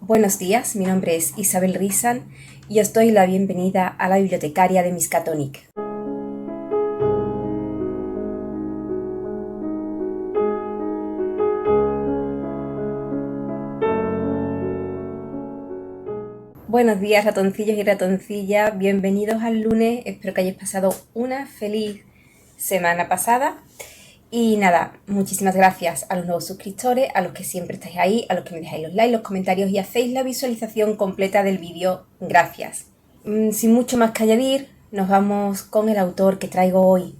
Buenos días, mi nombre es Isabel Rizan y os doy la bienvenida a la bibliotecaria de Miskatonic. Buenos días, ratoncillos y ratoncillas, bienvenidos al lunes, espero que hayáis pasado una feliz semana pasada. Y nada, muchísimas gracias a los nuevos suscriptores, a los que siempre estáis ahí, a los que me dejáis los likes, los comentarios y hacéis la visualización completa del vídeo, gracias. Sin mucho más que añadir, nos vamos con el autor que traigo hoy.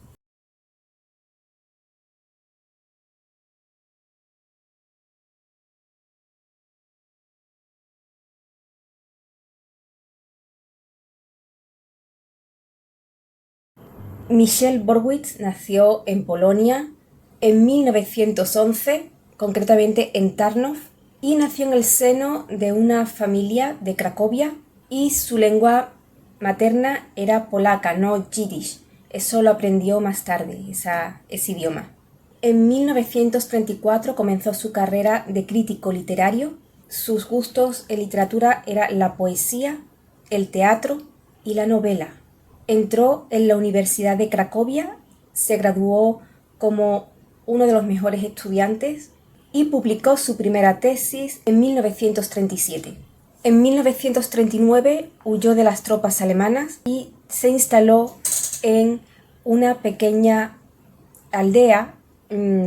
Michel Borowicz nació en Polonia en 1911, concretamente en Tarnów, y nació en el seno de una familia de Cracovia y su lengua materna era polaca, no yiddish. Eso lo aprendió más tarde, ese idioma. En 1934 comenzó su carrera de crítico literario. Sus gustos en literatura eran la poesía, el teatro y la novela. Entró en la Universidad de Cracovia, se graduó como uno de los mejores estudiantes y publicó su primera tesis en 1937. En 1939 huyó de las tropas alemanas y se instaló en una pequeña aldea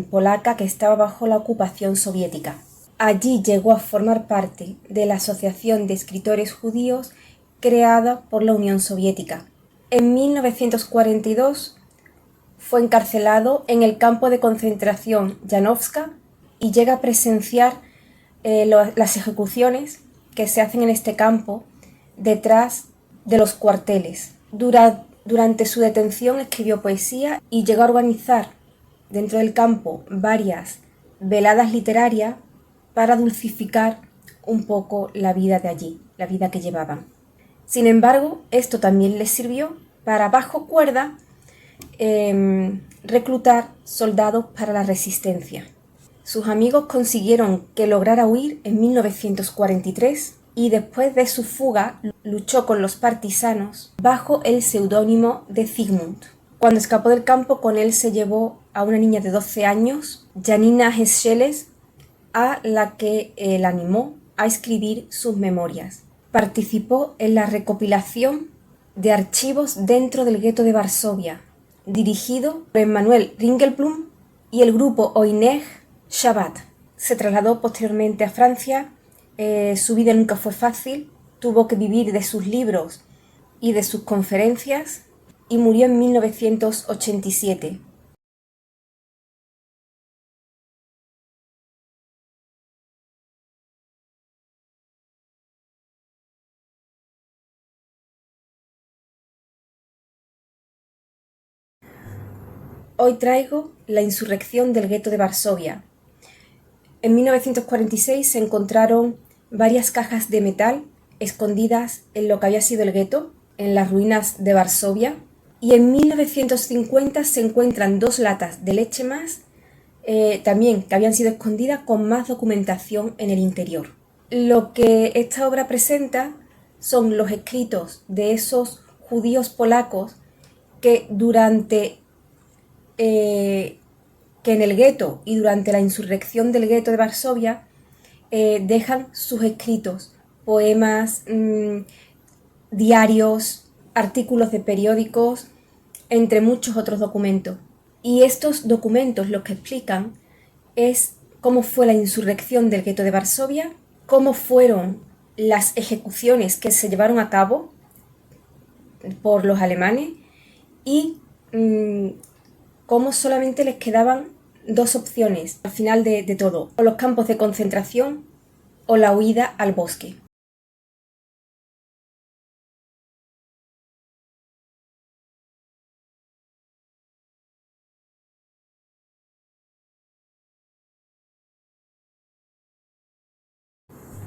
polaca que estaba bajo la ocupación soviética. Allí llegó a formar parte de la Asociación de Escritores Judíos creada por la Unión Soviética. En 1942 fue encarcelado en el campo de concentración Janowska y llega a presenciar las ejecuciones que se hacen en este campo detrás de los cuarteles. Durante su detención escribió poesía y llegó a organizar dentro del campo varias veladas literarias para dulcificar un poco la vida de allí, la vida que llevaban. Sin embargo, esto también les sirvió para, bajo cuerda, reclutar soldados para la resistencia. Sus amigos consiguieron que lograra huir en 1943 y después de su fuga luchó con los partisanos bajo el seudónimo de Zygmunt. Cuando escapó del campo, con él se llevó a una niña de 12 años, Janina Hescheles, a la que la animó a escribir sus memorias. Participó en la recopilación de archivos dentro del gueto de Varsovia, dirigido por Emanuel Ringelblum y el grupo Oyneg Shabbat. Se trasladó posteriormente a Francia. Su vida nunca fue fácil, tuvo que vivir de sus libros y de sus conferencias y murió en 1987. Hoy traigo la insurrección del gueto de Varsovia. En 1946 se encontraron varias cajas de metal escondidas en lo que había sido el gueto, en las ruinas de Varsovia, y en 1950 se encuentran 2 latas de leche más, también que habían sido escondidas con más documentación en el interior. Lo que esta obra presenta son los escritos de esos judíos polacos que que en el gueto y durante la insurrección del gueto de Varsovia dejan sus escritos, poemas, diarios, artículos de periódicos, entre muchos otros documentos. Y estos documentos lo que explican es cómo fue la insurrección del gueto de Varsovia, cómo fueron las ejecuciones que se llevaron a cabo por los alemanes y cómo solamente les quedaban 2 opciones al final de todo, o los campos de concentración o la huida al bosque.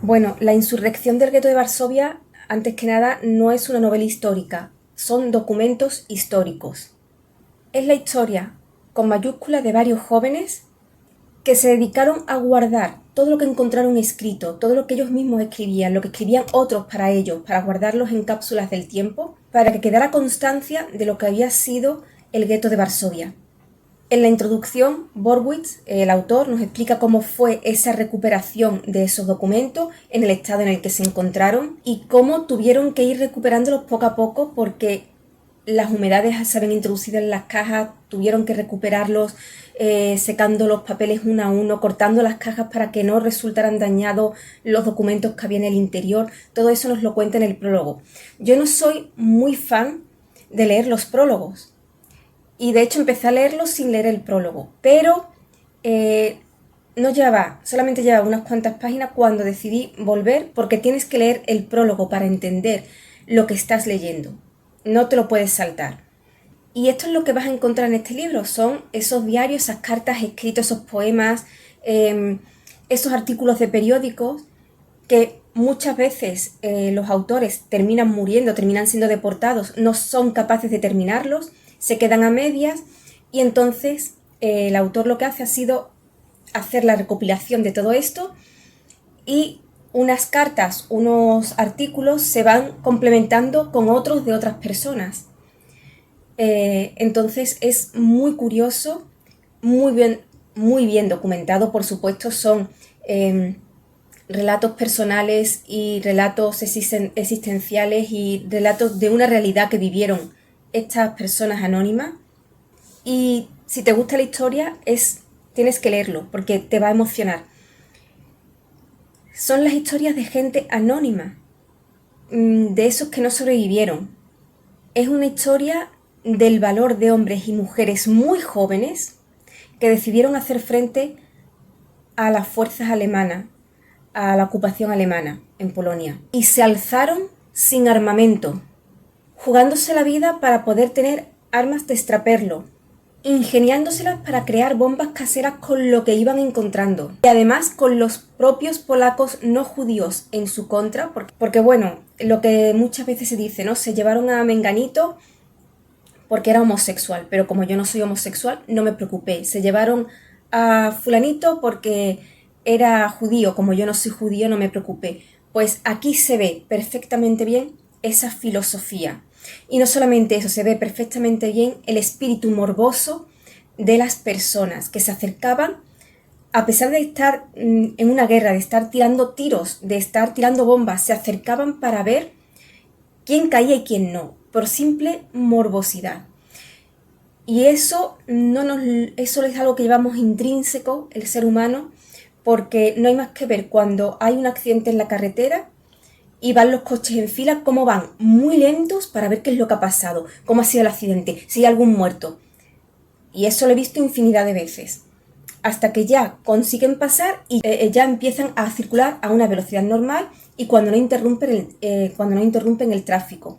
Bueno, la insurrección del gueto de Varsovia, antes que nada, no es una novela histórica, son documentos históricos. Es la historia, con mayúsculas, de varios jóvenes que se dedicaron a guardar todo lo que encontraron escrito, todo lo que ellos mismos escribían, lo que escribían otros para ellos, para guardarlos en cápsulas del tiempo, para que quedara constancia de lo que había sido el gueto de Varsovia. En la introducción, Borowitz, el autor, nos explica cómo fue esa recuperación de esos documentos en el estado en el que se encontraron y cómo tuvieron que ir recuperándolos poco a poco porque las humedades se habían introducido en las cajas, tuvieron que recuperarlos secando los papeles uno a uno, cortando las cajas para que no resultaran dañados los documentos que había en el interior. Todo eso nos lo cuenta en el prólogo. Yo no soy muy fan de leer los prólogos y de hecho empecé a leerlos sin leer el prólogo, pero solamente llevaba unas cuantas páginas cuando decidí volver, porque tienes que leer el prólogo para entender lo que estás leyendo. No te lo puedes saltar. Y esto es lo que vas a encontrar en este libro. Son esos diarios, esas cartas escritas, esos poemas, esos artículos de periódicos que muchas veces los autores terminan muriendo, terminan siendo deportados, no son capaces de terminarlos, se quedan a medias y entonces el autor lo que hace ha sido hacer la recopilación de todo esto y unas cartas, unos artículos se van complementando con otros de otras personas. Entonces es muy curioso, muy bien documentado, por supuesto, son relatos personales y relatos existenciales y relatos de una realidad que vivieron estas personas anónimas. Y si te gusta la historia, tienes que leerlo porque te va a emocionar. Son las historias de gente anónima, de esos que no sobrevivieron. Es una historia del valor de hombres y mujeres muy jóvenes que decidieron hacer frente a las fuerzas alemanas, a la ocupación alemana en Polonia. Y se alzaron sin armamento, jugándose la vida para poder tener armas de extraperlo, ingeniándoselas para crear bombas caseras con lo que iban encontrando. Y además con los propios polacos no judíos en su contra, porque bueno, lo que muchas veces se dice, ¿no? Se llevaron a Menganito porque era homosexual, pero como yo no soy homosexual, no me preocupé. Se llevaron a fulanito porque era judío, como yo no soy judío, no me preocupé. Pues aquí se ve perfectamente bien esa filosofía. Y no solamente eso, se ve perfectamente bien el espíritu morboso de las personas que se acercaban, a pesar de estar en una guerra, de estar tirando tiros, de estar tirando bombas, se acercaban para ver quién caía y quién no, por simple morbosidad. Y eso es algo que llevamos intrínseco el ser humano, porque no hay más que ver cuando hay un accidente en la carretera y van los coches en fila, cómo van muy lentos para ver qué es lo que ha pasado, cómo ha sido el accidente, si hay algún muerto. Y eso lo he visto infinidad de veces, hasta que ya consiguen pasar y ya empiezan a circular a una velocidad normal y cuando no interrumpen el tráfico.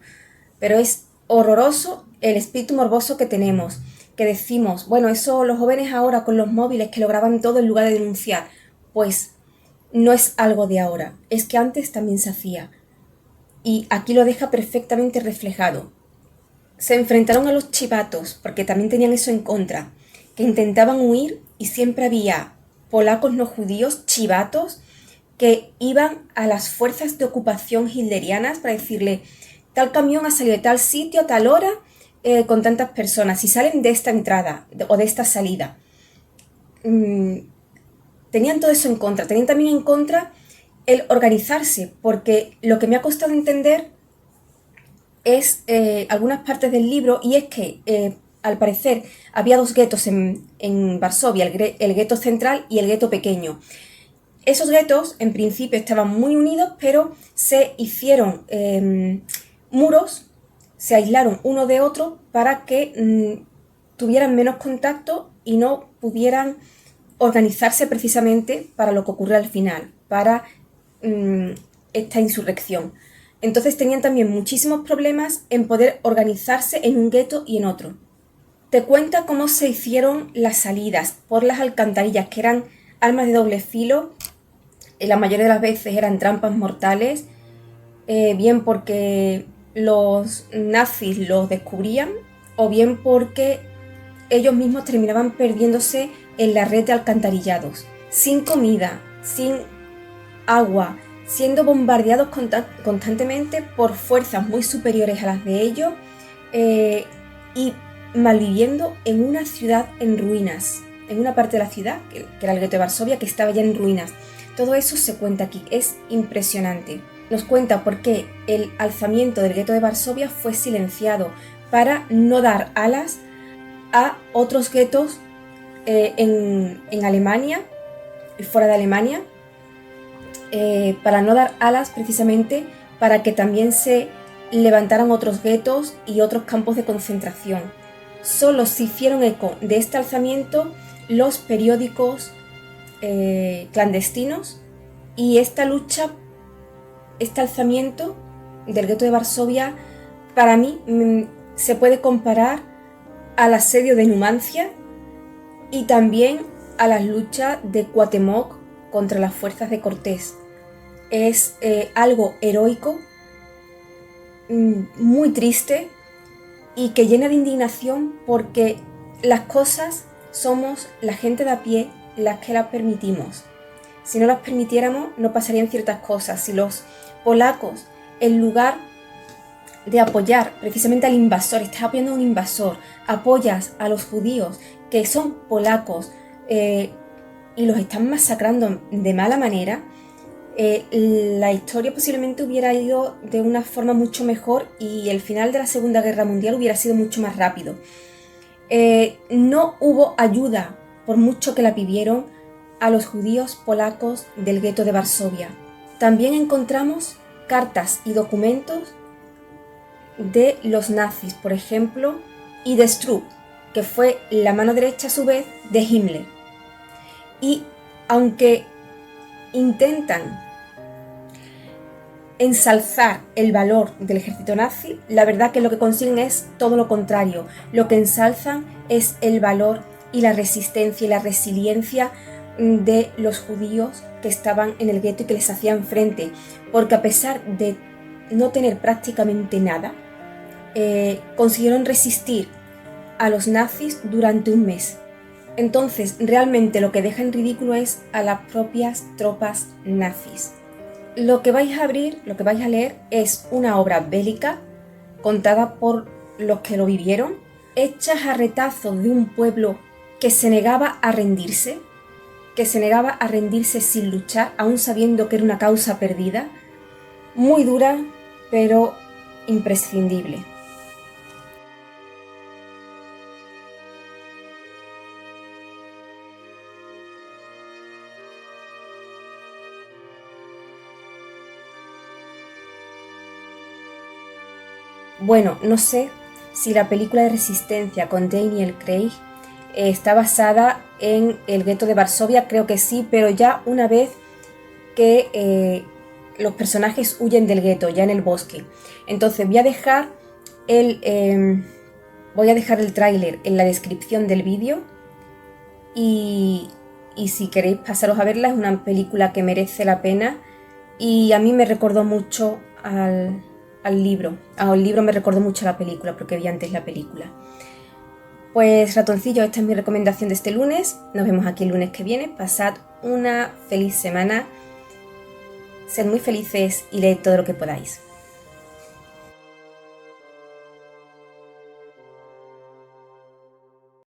Pero es horroroso el espíritu morboso que tenemos, que decimos, bueno, eso los jóvenes ahora con los móviles que lo graban todo en lugar de denunciar, pues no es algo de ahora, es que antes también se hacía. Y aquí lo deja perfectamente reflejado. Se enfrentaron a los chivatos, porque también tenían eso en contra, que intentaban huir y siempre había polacos no judíos, chivatos, que iban a las fuerzas de ocupación hitlerianas para decirle, tal camión ha salido de tal sitio a tal hora con tantas personas, si salen de esta entrada o de esta salida. Tenían todo eso en contra, tenían también en contra el organizarse, porque lo que me ha costado entender es algunas partes del libro, y es que al parecer había dos guetos en Varsovia, el gueto central y el gueto pequeño. Esos guetos en principio estaban muy unidos, pero se hicieron muros, se aislaron uno de otro para que tuvieran menos contacto y no pudieran organizarse precisamente para lo que ocurre al final, para esta insurrección. Entonces tenían también muchísimos problemas en poder organizarse en un gueto y en otro. Te cuenta cómo se hicieron las salidas por las alcantarillas, que eran armas de doble filo. La mayoría de las veces eran trampas mortales, bien porque los nazis los descubrían o bien porque ellos mismos terminaban perdiéndose en la red de alcantarillados, sin comida, sin agua, siendo bombardeados constantemente por fuerzas muy superiores a las de ellos, y malviviendo en una ciudad en ruinas, en una parte de la ciudad, que era el gueto de Varsovia, que estaba ya en ruinas. Todo eso se cuenta aquí, es impresionante. Nos cuenta por qué el alzamiento del gueto de Varsovia fue silenciado, para no dar alas a otros guetos en Alemania y fuera de Alemania, para no dar alas precisamente para que también se levantaran otros guetos y otros campos de concentración. Solo se hicieron eco de este alzamiento los periódicos clandestinos, y esta lucha, este alzamiento del gueto de Varsovia, para mí se puede comparar al asedio de Numancia y también a las luchas de Cuauhtémoc contra las fuerzas de Cortés. Es algo heroico, muy triste y que llena de indignación, porque las cosas somos la gente de a pie las que las permitimos. Si no las permitiéramos, no pasarían ciertas cosas. Si los polacos, en lugar de apoyar precisamente al invasor, estás apoyando a un invasor, apoyas a los judíos que son polacos y los están masacrando de mala manera, la historia posiblemente hubiera ido de una forma mucho mejor y el final de la Segunda Guerra Mundial hubiera sido mucho más rápido. No hubo ayuda, por mucho que la pidieron, a los judíos polacos del gueto de Varsovia. También encontramos cartas y documentos de los nazis, por ejemplo, y de Stroop, que fue la mano derecha a su vez de Himmler. Y aunque intentan ensalzar el valor del ejército nazi, la verdad que lo que consiguen es todo lo contrario. Lo que ensalzan es el valor y la resistencia y la resiliencia de los judíos que estaban en el gueto y que les hacían frente, porque a pesar de no tener prácticamente nada, consiguieron resistir a los nazis durante un mes. Entonces, realmente lo que deja en ridículo es a las propias tropas nazis. Lo que vais a leer es una obra bélica contada por los que lo vivieron, hechas a retazos de un pueblo que se negaba a rendirse, sin luchar, aún sabiendo que era una causa perdida, muy dura, pero imprescindible. Bueno, no sé si la película de Resistencia con Daniel Craig está basada en el gueto de Varsovia, creo que sí, pero ya una vez que los personajes huyen del gueto, ya en el bosque. Entonces voy a dejar el tráiler en la descripción del vídeo y si queréis pasaros a verla, es una película que merece la pena y a mí me recordó mucho al libro. Al libro me recordó mucho a la película porque vi antes la película. Pues ratoncillo, esta es mi recomendación de este lunes. Nos vemos aquí el lunes que viene. Pasad una feliz semana. Sed muy felices y leed todo lo que podáis.